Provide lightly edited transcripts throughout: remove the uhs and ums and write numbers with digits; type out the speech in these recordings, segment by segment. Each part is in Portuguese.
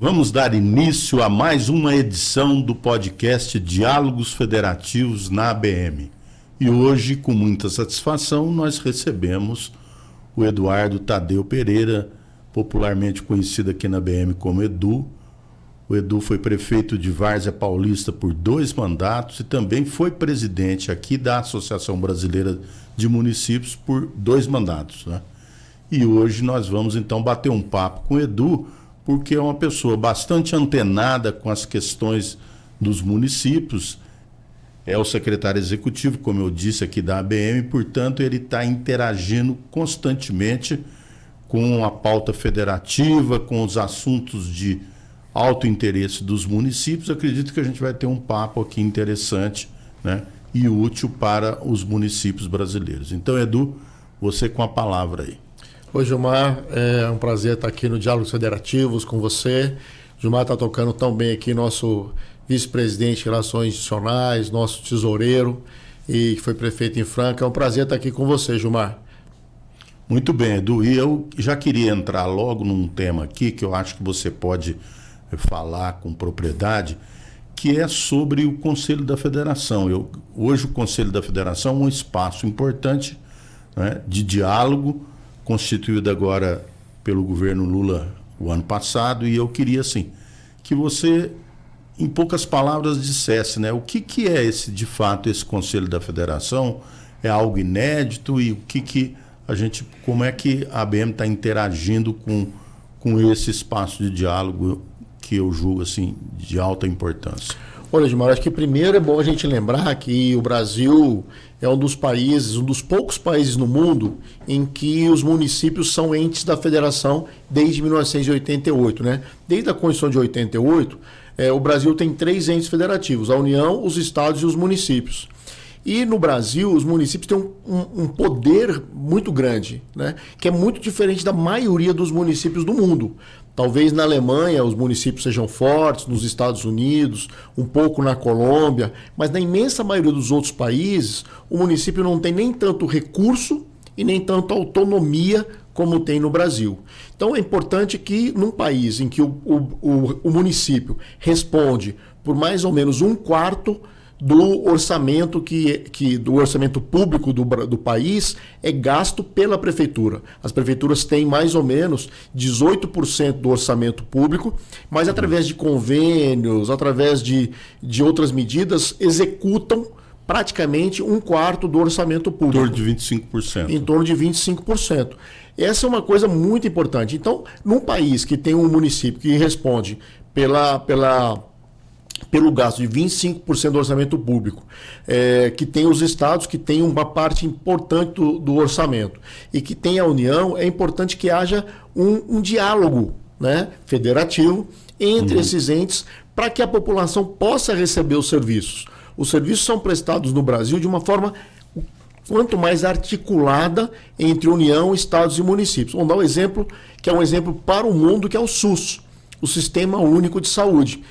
Vamos dar início a mais uma edição do podcast Diálogos Federativos na ABM. E hoje, com muita satisfação, nós recebemos o Eduardo Tadeu Pereira, popularmente conhecido aqui na ABM como Edu. O Edu foi prefeito de Várzea Paulista por 2 mandatos e também foi presidente aqui da Associação Brasileira de Municípios por 2 mandatos, né? E hoje nós vamos então bater um papo com o Edu, porque é uma pessoa bastante antenada com as questões dos municípios. É o secretário executivo, como eu disse, aqui da ABM, portanto ele está interagindo constantemente com a pauta federativa, com os assuntos de alto interesse dos municípios. Acredito que a gente vai ter um papo aqui interessante, né, e útil para os municípios brasileiros. Então, Edu, você com a palavra aí. Oi, Gilmar, é um prazer estar aqui no Diálogos Federativos com você. Gilmar está tocando tão bem aqui, nosso vice-presidente de Relações Institucionais, nosso tesoureiro, e que foi prefeito em Franca. É um prazer estar aqui com você, Gilmar. Muito bem, Edu. E eu já queria entrar logo num tema aqui que eu acho que você pode falar com propriedade, que é sobre o Conselho da Federação. Hoje o Conselho da Federação é um espaço importante, né, de diálogo, constituído agora pelo governo Lula o ano passado, e eu queria, assim, que você, em poucas palavras, dissesse, né, o que é de fato esse Conselho da Federação? É algo inédito? E como é que a ABM está interagindo com esse espaço de diálogo que eu julgo, assim, de alta importância? Olha, Gilmar, acho que primeiro é bom a gente lembrar que o Brasil é um dos poucos países no mundo em que os municípios são entes da federação desde 1988, né? Desde a Constituição de 88, o Brasil tem 3 entes federativos: a União, os estados e os municípios. E no Brasil, os municípios têm um poder muito grande, né? Que é muito diferente da maioria dos municípios do mundo. Talvez na Alemanha os municípios sejam fortes, nos Estados Unidos, um pouco na Colômbia, mas na imensa maioria dos outros países, o município não tem nem tanto recurso e nem tanta autonomia como tem no Brasil. Então é importante que num país em que o município responde por mais ou menos 1/4 do orçamento do orçamento público do país é gasto pela prefeitura. As prefeituras têm mais ou menos 18% do orçamento público, mas através de convênios, através de outras medidas, executam praticamente 1/4 do orçamento público. Em torno de 25%. Em torno de 25%. Essa é uma coisa muito importante. Então, num país que tem um município que responde pelo gasto de 25% do orçamento público, que tem os estados que têm uma parte importante do orçamento e que tem a União, é importante que haja um diálogo, né, federativo entre esses entes para que a população possa receber os serviços. Os serviços são prestados no Brasil de uma forma quanto mais articulada entre União, estados e municípios. Vamos dar um exemplo que é um exemplo para o mundo, que é o SUS, o Sistema Único de Saúde.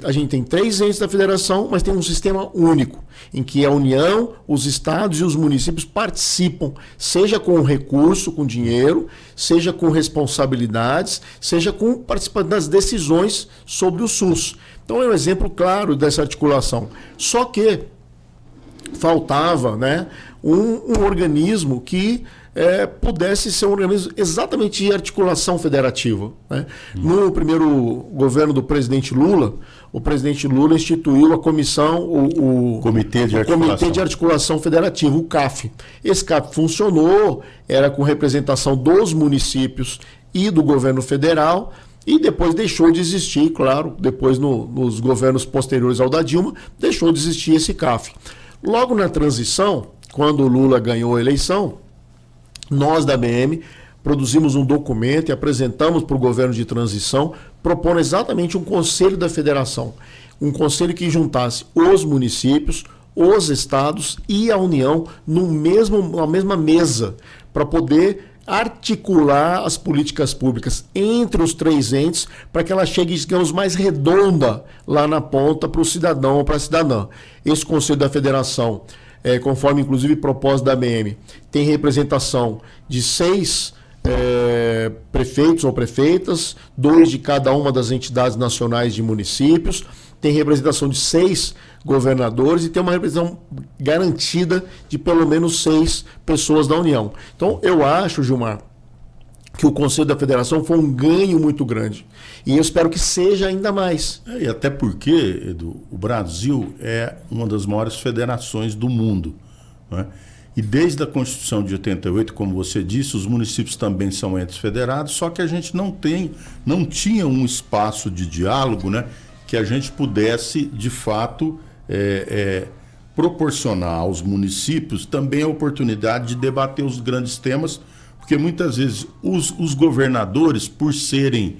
A gente tem 3 entes da federação, mas tem um sistema único, em que a União, os estados e os municípios participam, seja com recurso, com dinheiro, seja com responsabilidades, seja com participando das decisões sobre o SUS. Então é um exemplo claro dessa articulação. Só que faltava, né, um organismo que pudesse ser um organismo exatamente de articulação federativa, né? No primeiro governo do presidente Lula, o presidente Lula instituiu a comissão, o Comitê de Articulação Federativa, o CAF. Esse CAF funcionou, era com representação dos municípios e do governo federal, e depois deixou de existir, claro, depois nos governos posteriores ao da Dilma, deixou de existir esse CAF. Logo na transição, quando o Lula ganhou a eleição, nós da ABM produzimos um documento e apresentamos para o governo de transição, propondo exatamente um conselho da federação, um conselho que juntasse os municípios, os estados e a União na mesma mesa, para poder articular as políticas públicas entre os 3 entes, para que ela chegue, digamos, mais redonda lá na ponta para o cidadão ou para a cidadã. Esse conselho da federação, conforme inclusive propósito da ABM, tem representação de 6 prefeitos ou prefeitas, 2 de cada uma das entidades nacionais de municípios, tem representação de 6 governadores e tem uma representação garantida de pelo menos 6 pessoas da União. Então, eu acho, Gilmar, que o Conselho da Federação foi um ganho muito grande. E eu espero que seja ainda mais. E até porque, Edu, o Brasil é uma das maiores federações do mundo, né? E desde a Constituição de 88, como você disse, os municípios também são entes federados, só que a gente não tinha um espaço de diálogo, né, que a gente pudesse, de fato, proporcionar aos municípios também a oportunidade de debater os grandes temas, porque muitas vezes os governadores, por serem,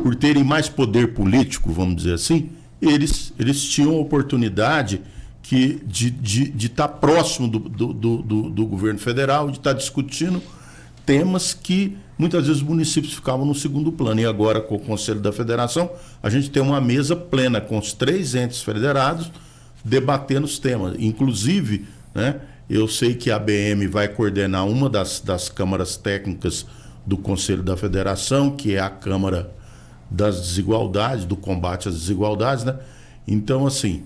por terem mais poder político, vamos dizer assim, eles tinham a oportunidade de estar próximo do governo federal, de estar discutindo temas que muitas vezes os municípios ficavam no segundo plano. E agora, com o Conselho da Federação, a gente tem uma mesa plena com os 3 entes federados debatendo os temas. Inclusive, né, eu sei que a ABM vai coordenar uma das câmaras técnicas do Conselho da Federação, que é a Câmara das Desigualdades, do combate às desigualdades, né? Então, assim,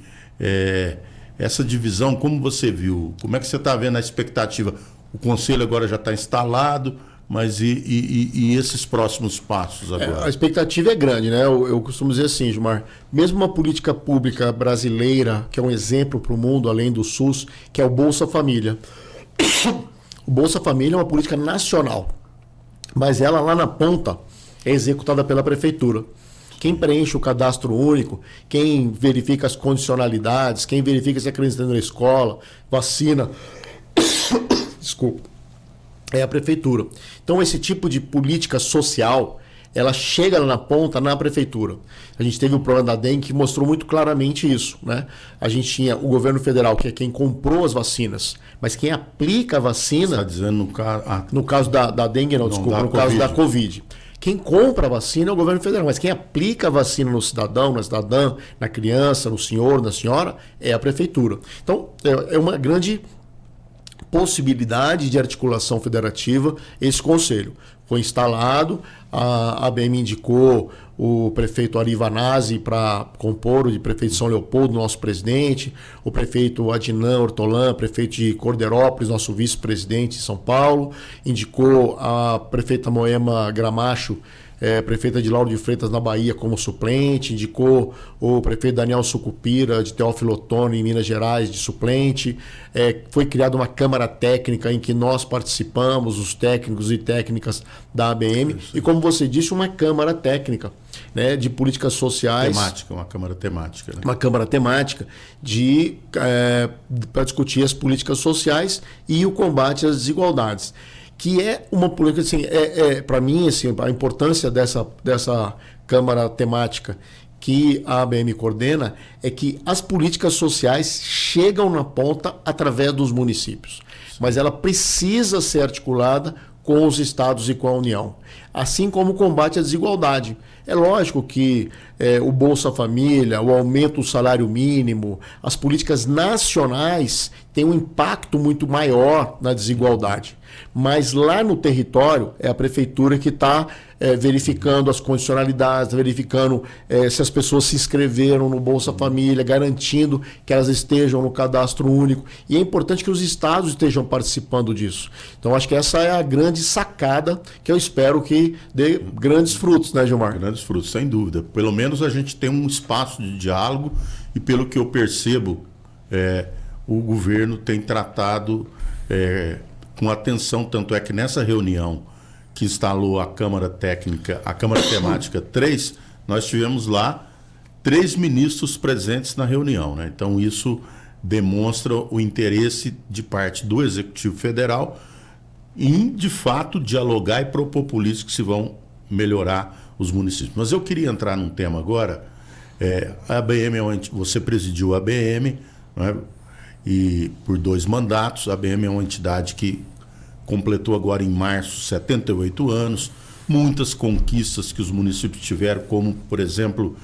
essa divisão, como você viu, como é que você está vendo a expectativa? O Conselho agora já está instalado, mas e esses próximos passos agora? A expectativa é grande, né? Eu costumo dizer assim, Gilmar, mesmo uma política pública brasileira, que é um exemplo para o mundo, além do SUS, que é o Bolsa Família. O Bolsa Família é uma política nacional, mas ela lá na ponta é executada pela prefeitura. Quem preenche o cadastro único, quem verifica as condicionalidades, quem verifica se a criança está na escola, vacina, desculpa, é a prefeitura. Então, esse tipo de política social, ela chega lá na ponta, na prefeitura. A gente teve o problema da dengue que mostrou muito claramente isso, né? A gente tinha o governo federal, que é quem comprou as vacinas, mas quem aplica a vacina... Você está dizendo no caso da dengue, não, desculpa, no caso da Covid. Quem compra a vacina é o governo federal, mas quem aplica a vacina no cidadão, na cidadã, na criança, no senhor, na senhora, é a prefeitura. Então, é uma grande possibilidade de articulação federativa esse conselho. Foi instalado, a ABM indicou o prefeito Ari Vanazzi para compor, o de prefeito de São Leopoldo, nosso presidente, o prefeito Adnan Hortolã, prefeito de Corderópolis, nosso vice-presidente de São Paulo, indicou a prefeita Moema Gramacho, prefeita de Lauro de Freitas na Bahia como suplente, indicou o prefeito Daniel Sucupira de Teófilo Otoni em Minas Gerais de suplente, foi criada uma câmara técnica em que nós participamos, os técnicos e técnicas da ABM, e como você disse, uma câmara técnica, né, de políticas sociais. Temática, uma câmara temática. Né? Uma câmara temática para discutir as políticas sociais e o combate às desigualdades. Que é uma política, assim, para mim, assim, a importância dessa Câmara temática que a ABM coordena é que as políticas sociais chegam na ponta através dos municípios. Mas ela precisa ser articulada com os estados e com a União. Assim como o combate à desigualdade. É lógico que o Bolsa Família, o aumento do salário mínimo, as políticas nacionais têm um impacto muito maior na desigualdade. Mas lá no território é a prefeitura que está verificando as condicionalidades, verificando se as pessoas se inscreveram no Bolsa Família, garantindo que elas estejam no cadastro único. E é importante que os estados estejam participando disso. Então, acho que essa é a grande sacada que eu espero que dê grandes frutos, né, Gilmar? Grandes frutos, sem dúvida. Pelo menos a gente tem um espaço de diálogo e, pelo que eu percebo, o governo tem tratado com atenção, tanto é que nessa reunião que instalou a Câmara Técnica, a Câmara Temática 3, nós tivemos lá 3 ministros presentes na reunião, né? Então isso demonstra o interesse de parte do Executivo Federal em, de fato, dialogar e propor políticas que se vão melhorar os municípios. Mas eu queria entrar num tema agora. A ABM, você presidiu a ABM, né? E por 2 mandatos. A ABM é uma entidade que completou agora em março 78 anos, muitas conquistas que os municípios tiveram, como, por exemplo,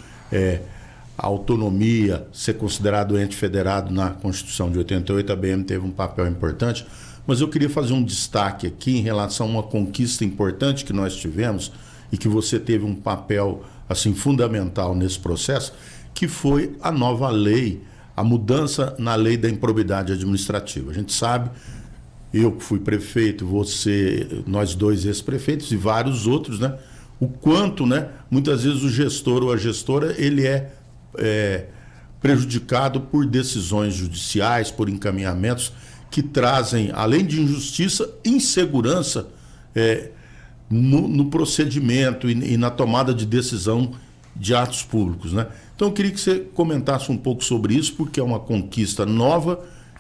a autonomia, ser considerado ente federado na Constituição de 88, a ABM teve um papel importante, mas eu queria fazer um destaque aqui em relação a uma conquista importante que nós tivemos e que você teve um papel assim fundamental nesse processo, que foi a nova lei, a mudança na lei da improbidade administrativa. A gente sabe, eu que fui prefeito, você, nós dois ex-prefeitos e vários outros, né? O quanto, né? Muitas vezes o gestor ou a gestora, ele é prejudicado por decisões judiciais, por encaminhamentos que trazem, além de injustiça, insegurança no procedimento e na tomada de decisão de atos públicos, né? Então eu queria que você comentasse um pouco sobre isso, porque é uma conquista nova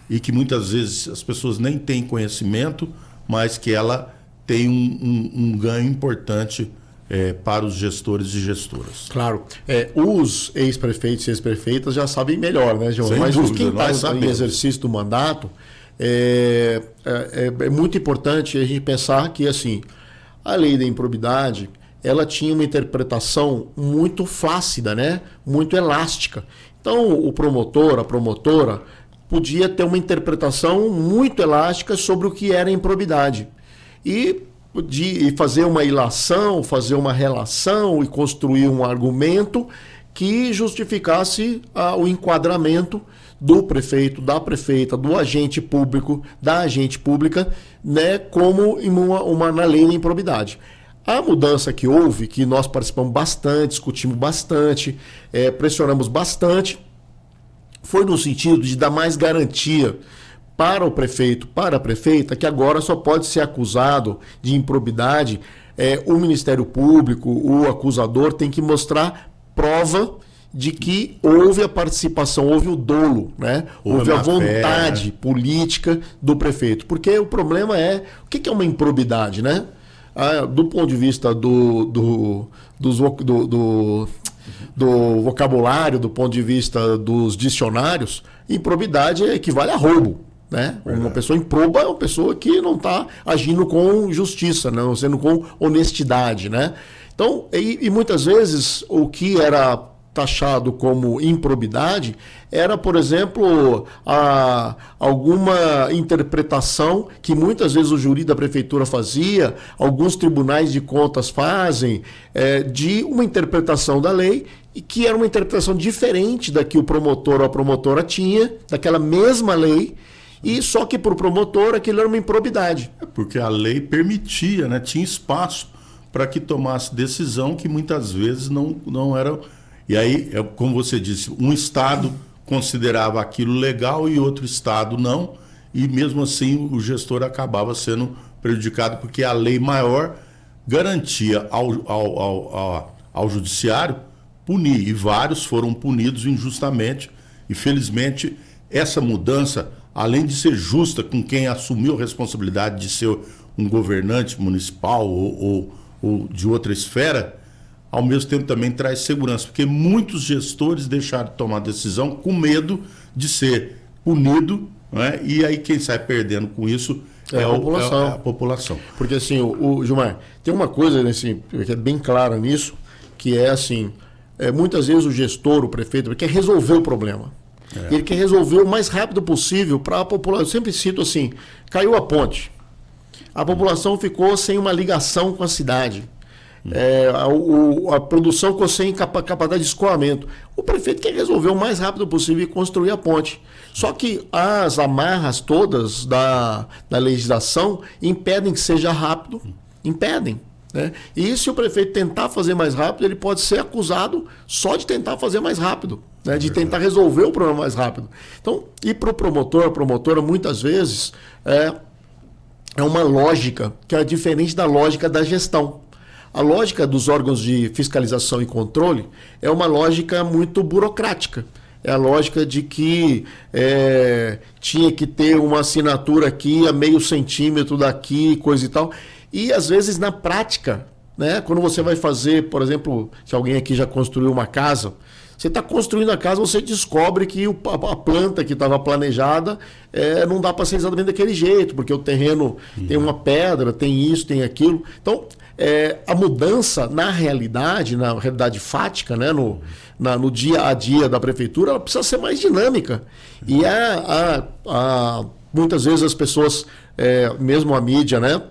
e que muitas vezes as pessoas nem têm conhecimento, mas que ela tem um ganho importante para os gestores e gestoras. Claro. Os ex-prefeitos e ex-prefeitas já sabem melhor, né, João? Mas quem está em exercício do mandato, é muito importante a gente pensar que, assim, a lei da improbidade, ela tinha uma interpretação muito flácida, né? Muito elástica. Então, o promotor, a promotora, podia ter uma interpretação muito elástica sobre o que era improbidade. E fazer uma ilação, fazer uma relação e construir um argumento que justificasse o enquadramento do prefeito, da prefeita, do agente público, da agente pública, né, como na lei da improbidade. A mudança que houve, que nós participamos bastante, discutimos bastante, pressionamos bastante, foi no sentido de dar mais garantia para o prefeito, para a prefeita, que agora só pode ser acusado de improbidade o Ministério Público, o acusador tem que mostrar prova de que houve a participação, houve o dolo, né? Houve a vontade política do prefeito. Porque o problema o que é uma improbidade, né? Do ponto de vista do vocabulário, do ponto de vista dos dicionários, improbidade equivale a roubo, né? Uma pessoa improba é uma pessoa que não está agindo com justiça, não sendo com honestidade, né? Então, e muitas vezes o que era taxado como improbidade era, por exemplo, alguma interpretação que muitas vezes o júri da prefeitura fazia, alguns tribunais de contas fazem, de uma interpretação da lei, e que era uma interpretação diferente da que o promotor ou a promotora tinha, daquela mesma lei, e só que para o promotor aquilo era uma improbidade. Porque a lei permitia, né? Tinha espaço para que tomasse decisão que muitas vezes não era. E aí, como você disse, um Estado considerava aquilo legal e outro Estado não, e mesmo assim o gestor acabava sendo prejudicado, porque a lei maior garantia ao judiciário punir, e vários foram punidos injustamente, e felizmente essa mudança, além de ser justa com quem assumiu a responsabilidade de ser um governante municipal ou de outra esfera, ao mesmo tempo também traz segurança, porque muitos gestores deixaram de tomar decisão com medo de ser punido, né? E aí quem sai perdendo com isso é a população. Porque assim, o Gilmar, tem uma coisa assim, que é bem clara nisso, que é assim, muitas vezes o gestor, o prefeito, quer resolver o problema. Ele quer resolver o mais rápido possível para a população. Eu sempre cito assim, caiu a ponte, a população ficou sem uma ligação com a cidade. A produção ficou sem capacidade de escoamento. O prefeito quer resolver o mais rápido possível e construir a ponte. Só que as amarras todas da legislação impedem que seja rápido, impedem, né? E se o prefeito tentar fazer mais rápido, ele pode ser acusado só de tentar fazer mais rápido, né? De tentar resolver o problema mais rápido. Então, e para o promotor, a promotora, muitas vezes é uma lógica que é diferente da lógica da gestão. A lógica dos órgãos de fiscalização e controle é uma lógica muito burocrática. É a lógica de que tinha que ter uma assinatura aqui a meio centímetro daqui, coisa e tal. E às vezes na prática, né, quando você vai fazer, por exemplo, se alguém aqui já construiu uma casa, você está construindo a casa, você descobre que a planta que estava planejada não dá para ser exatamente daquele jeito, porque o terreno tem uma pedra, tem isso, tem aquilo. Então, a mudança na realidade fática, né, no dia a dia da prefeitura, ela precisa ser mais dinâmica. E muitas vezes as pessoas mesmo a mídia, né?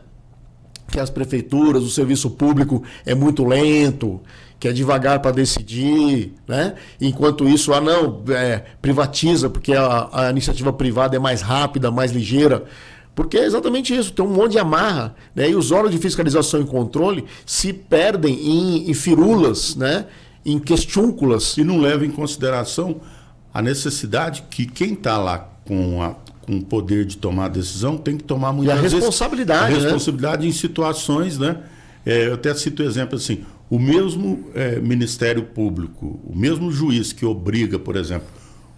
Que as prefeituras, o serviço público é muito lento, que é devagar para decidir, né? Enquanto isso, privatiza, porque a iniciativa privada é mais rápida, mais ligeira. Porque é exatamente isso, tem um monte de amarra, né? E os órgãos de fiscalização e controle se perdem em firulas, né? Em questiúnculas. E não leva em consideração a necessidade que quem está lá com o poder de tomar a decisão tem que tomar muitas vezes... E a responsabilidade, a responsabilidade, né? Em situações, né? Eu até cito o exemplo assim, o mesmo Ministério Público, o mesmo juiz que obriga, por exemplo,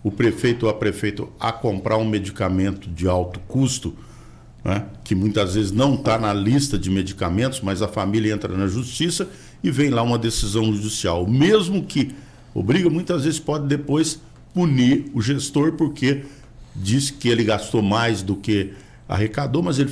o prefeito ou a prefeita a comprar um medicamento de alto custo, né? Que muitas vezes não está na lista de medicamentos, mas a família entra na justiça e vem lá uma decisão judicial. O mesmo que obriga, muitas vezes pode depois punir o gestor porque disse que ele gastou mais do que arrecadou, mas ele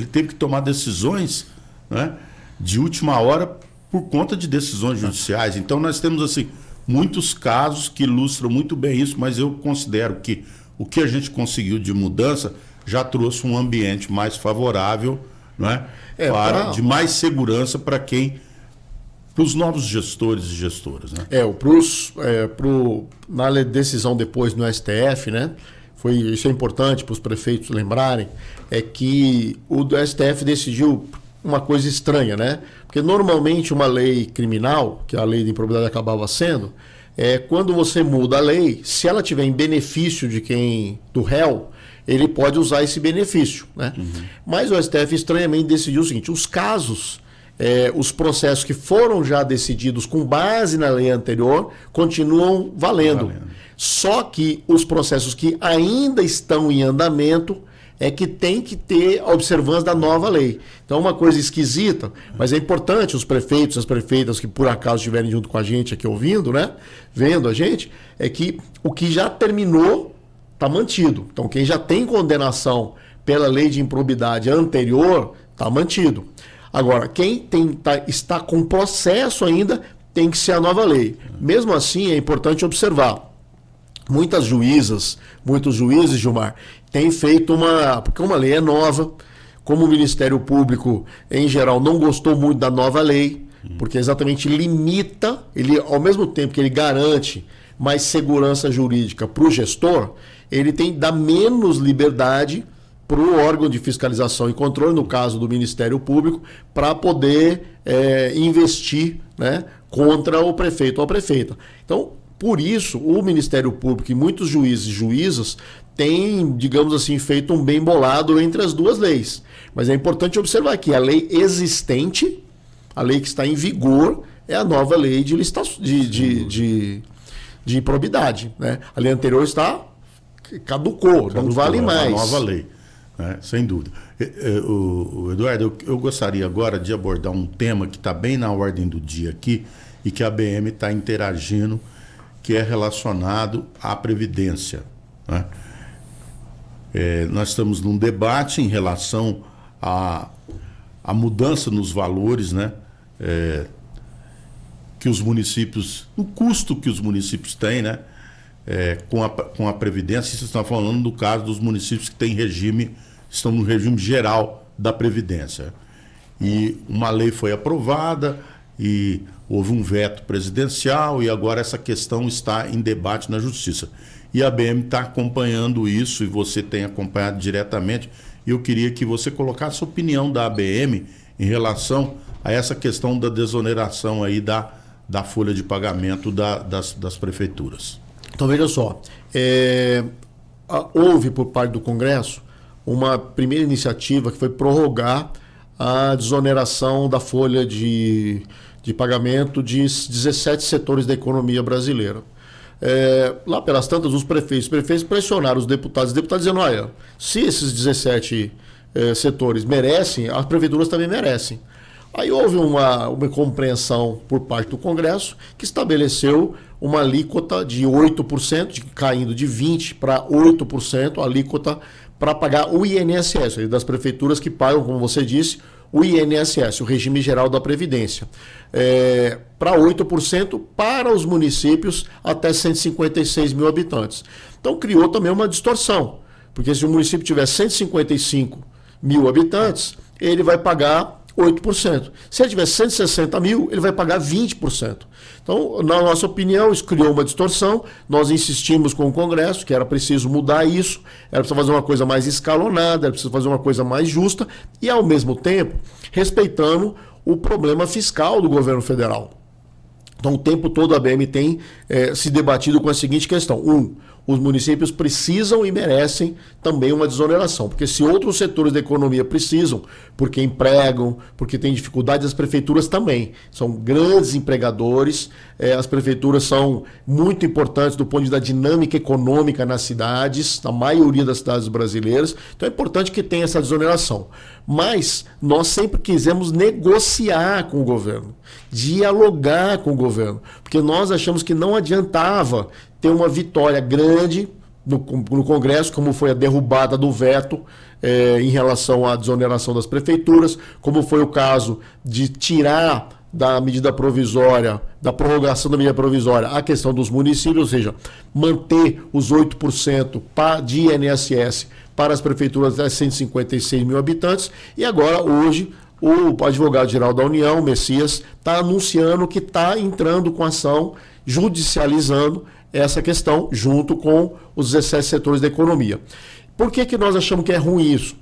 teve que tomar decisões, né, de última hora por conta de decisões judiciais. Então nós temos assim muitos casos que ilustram muito bem isso, mas eu considero que o que a gente conseguiu de mudança já trouxe um ambiente mais favorável, né, de mais segurança para os novos gestores e gestoras, né? Na decisão depois no STF, né? Isso é importante para os prefeitos lembrarem, é que o STF decidiu uma coisa estranha, né? Porque normalmente uma lei criminal, que a lei de improbidade acabava sendo, quando você muda a lei, se ela tiver em benefício do réu, ele pode usar esse benefício, né? Uhum. Mas o STF estranhamente decidiu o seguinte: os casos, os processos que foram já decididos com base na lei anterior continuam valendo. Só que os processos que ainda estão em andamento é que tem que ter a observância da nova lei. Então é uma coisa esquisita, mas é importante os prefeitos, as prefeitas que por acaso estiverem junto com a gente aqui ouvindo, né? Vendo a gente, é que o que já terminou está mantido. Então quem já tem condenação pela lei de improbidade anterior está mantido. Agora, quem está com processo ainda tem que ser a nova lei. Mesmo assim, é importante observar. Muitos juízes, Gilmar, têm feito porque uma lei é nova, como o Ministério Público, em geral, não gostou muito da nova lei, porque exatamente limita, ao mesmo tempo que ele garante mais segurança jurídica para o gestor, ele dá menos liberdade para o órgão de fiscalização e controle, no caso do Ministério Público, para poder investir, né, contra o prefeito ou a prefeita. Então, por isso, o Ministério Público e muitos juízes e juízas têm, digamos assim, feito um bem bolado entre as duas leis. Mas é importante observar que a lei existente, a lei que está em vigor, é a nova lei de improbidade, né? A lei anterior caducou, não vale mais. A nova lei, né? Sem dúvida. Eduardo, eu gostaria agora de abordar um tema que está bem na ordem do dia aqui e que a ABM está interagindo, que é relacionado à Previdência, né? Nós estamos num debate em relação à mudança nos valores, né? Que os municípios, o custo que os municípios têm, né? Com a Previdência. Você está falando do caso dos municípios que estão no regime geral da Previdência. E uma lei foi aprovada e houve um veto presidencial e agora essa questão está em debate na Justiça. E a ABM está acompanhando isso e você tem acompanhado diretamente. E eu queria que você colocasse a opinião da ABM em relação a essa questão da desoneração aí da folha de pagamento das prefeituras. Então, veja só, houve por parte do Congresso uma primeira iniciativa que foi prorrogar a desoneração da folha de pagamento de 17 setores da economia brasileira. Lá pelas tantas, os prefeitos pressionaram os deputados dizendo: olha, se esses 17 setores merecem, as prefeituras também merecem. Aí houve uma compreensão por parte do Congresso que estabeleceu uma alíquota de 8%, caindo de 20% para 8%, a alíquota para pagar o INSS, das prefeituras que pagam, como você disse, o INSS, o Regime Geral da Previdência, para 8% para os municípios até 156 mil habitantes. Então criou também uma distorção, porque se o município tiver 155 mil habitantes, ele vai pagar 8%. Se ele tiver 160 mil, ele vai pagar 20%. Então, na nossa opinião, isso criou uma distorção. Nós insistimos com o Congresso que era preciso mudar isso, era preciso fazer uma coisa mais escalonada, era preciso fazer uma coisa mais justa e, ao mesmo tempo, respeitando o problema fiscal do governo federal. Então, o tempo todo a ABM tem se debatido com a seguinte questão. Os municípios precisam e merecem também uma desoneração, porque se outros setores da economia precisam, porque empregam, porque têm dificuldades, as prefeituras também. São grandes empregadores, as prefeituras são muito importantes do ponto de vista da dinâmica econômica nas cidades, na maioria das cidades brasileiras, então é importante que tenha essa desoneração. Mas nós sempre quisemos negociar com o governo, dialogar com o governo, porque nós achamos que não adiantava ter uma vitória grande no Congresso, como foi a derrubada do veto em relação à desoneração das prefeituras, como foi o caso de tirar da medida provisória, da prorrogação da medida provisória, a questão dos municípios, ou seja, manter os 8% de INSS para as prefeituras até 156 mil habitantes, e agora, hoje, o advogado-geral da União, Messias, está anunciando que está entrando com ação, judicializando essa questão junto com os 17 setores da economia. Por que nós achamos que é ruim isso?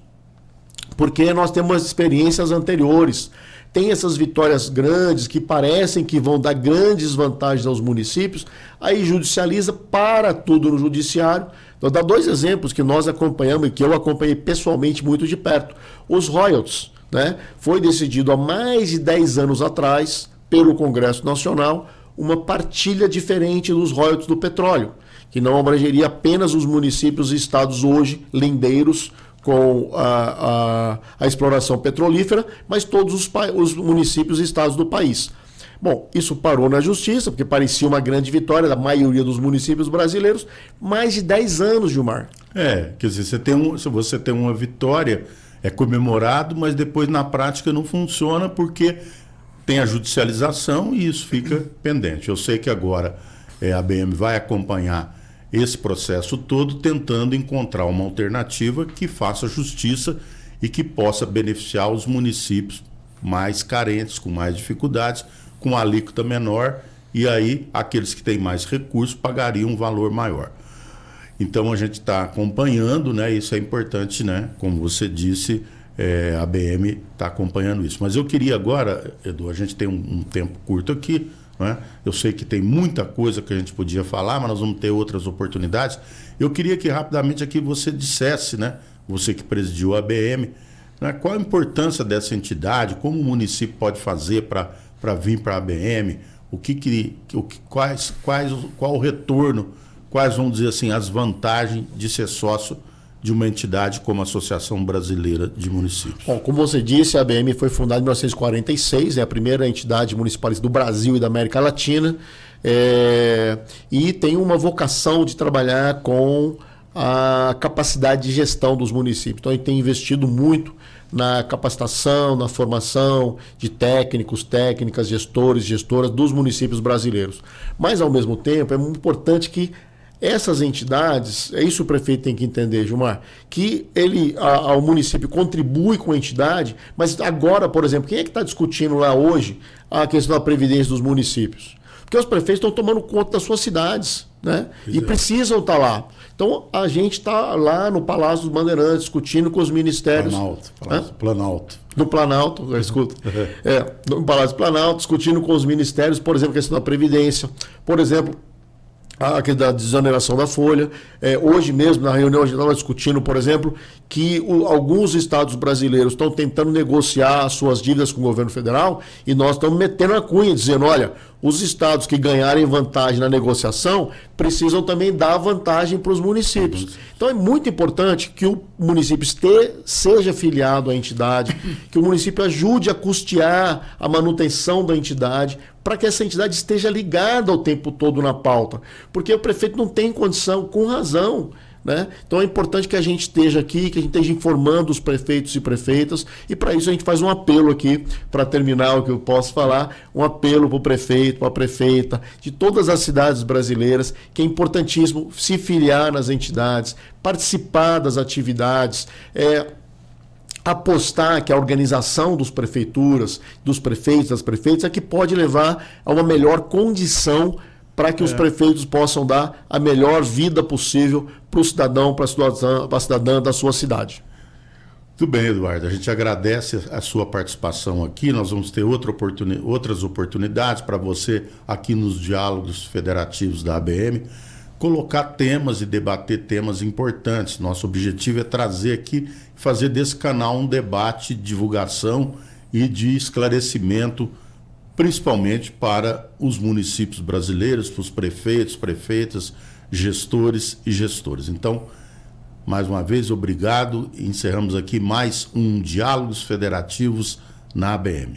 Porque nós temos experiências anteriores. Tem essas vitórias grandes que parecem que vão dar grandes vantagens aos municípios, aí judicializa, para tudo no judiciário. Vou dar dois exemplos que nós acompanhamos e que eu acompanhei pessoalmente muito de perto. Os royalties, né? Foi decidido há mais de 10 anos atrás pelo Congresso Nacional uma partilha diferente dos royalties do petróleo, que não abrangeria apenas os municípios e estados hoje lindeiros com a exploração petrolífera, mas todos os municípios e estados do país. Bom, isso parou na justiça, porque parecia uma grande vitória da maioria dos municípios brasileiros, mais de 10 anos, Gilmar. Quer dizer, se você tem uma vitória, é comemorado, mas depois na prática não funciona porque tem a judicialização e isso fica pendente. Eu sei que agora a ABM vai acompanhar esse processo todo, tentando encontrar uma alternativa que faça justiça e que possa beneficiar os municípios mais carentes, com mais dificuldades, com alíquota menor, e aí aqueles que têm mais recursos pagariam um valor maior. Então a gente está acompanhando, né? Isso é importante, né? Como você disse, a ABM está acompanhando isso. Mas eu queria agora, Edu, a gente tem um tempo curto aqui, né? Eu sei que tem muita coisa que a gente podia falar, mas nós vamos ter outras oportunidades. Eu queria que rapidamente aqui você dissesse, né? Você que presidiu a ABM, né? Qual a importância dessa entidade, como o município pode fazer para vir para a ABM, qual o retorno, quais, vamos dizer assim, as vantagens de ser sócio de uma entidade como a Associação Brasileira de Municípios. Bom, como você disse, a ABM foi fundada em 1946, é a primeira entidade municipalista do Brasil e da América Latina, e tem uma vocação de trabalhar com a capacidade de gestão dos municípios. Então, a gente tem investido muito na capacitação, na formação de técnicos, técnicas, gestores, gestoras dos municípios brasileiros. Mas, ao mesmo tempo, é muito importante que essas entidades, é isso que o prefeito tem que entender, Gilmar, que o município contribui com a entidade, mas agora, por exemplo, quem é que está discutindo lá hoje a questão da previdência dos municípios? Porque os prefeitos estão tomando conta das suas cidades, né? E precisam estar lá. Então, a gente está lá no Palácio dos Bandeirantes, discutindo com os ministérios. Planalto. No Planalto, escuta. No Palácio do Planalto, discutindo com os ministérios, por exemplo, a questão da Previdência, por exemplo, a questão da desoneração da folha. Hoje mesmo, na reunião, a gente estava discutindo, por exemplo, que alguns estados brasileiros estão tentando negociar as suas dívidas com o governo federal e nós estamos metendo a cunha, dizendo, olha, os estados que ganharem vantagem na negociação precisam também dar vantagem para os municípios. Então é muito importante que o município seja filiado à entidade, que o município ajude a custear a manutenção da entidade, para que essa entidade esteja ligada o tempo todo na pauta. Porque o prefeito não tem condição, com razão, né? Então é importante que a gente esteja aqui, que a gente esteja informando os prefeitos e prefeitas, e para isso a gente faz um apelo aqui, para terminar o que eu posso falar, um apelo para o prefeito, para a prefeita, de todas as cidades brasileiras, que é importantíssimo se filiar nas entidades, participar das atividades. apostar que a organização dos prefeituras, dos prefeitos, das prefeitas, é que pode levar a uma melhor condição para que os prefeitos possam dar a melhor vida possível para o cidadão, para a cidadã da sua cidade. Muito bem, Eduardo. A gente agradece a sua participação aqui. Nós vamos ter outras oportunidades para você aqui nos diálogos federativos da ABM, colocar temas e debater temas importantes. Nosso objetivo é trazer aqui, fazer desse canal um debate de divulgação e de esclarecimento, principalmente para os municípios brasileiros, para os prefeitos, prefeitas, gestores e gestoras. Então, mais uma vez, obrigado. Encerramos aqui mais um Diálogos Federativos na ABM.